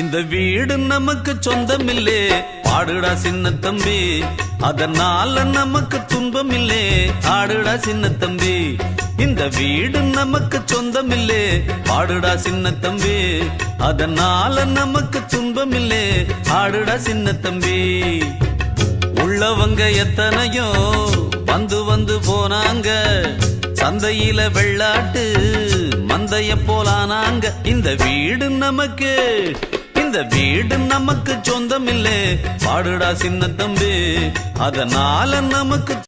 இந்த வீடு நமக்கு சொந்தமில்லே, பாடுடா சின்ன தம்பி. அதனால நமக்கு துன்பமில்லே, ஆடுடா சின்ன தம்பி. இந்த வீடு நமக்கு சொந்தமில்லே, பாடுடா சின்ன தம்பி. அதனால நமக்கு துன்பமில்லே, ஆடுடா சின்ன தம்பி. உள்ளவங்க எத்தனையோ வந்து வந்து போனாங்க, சந்தையில வெள்ளாட்டு மந்தைய போலானாங்க. இந்த வீடு நமக்கு, இந்த வீடு நமக்கு சொந்தமில்லே, பாடுடா சின்ன தம்பி. அதனால நமக்கு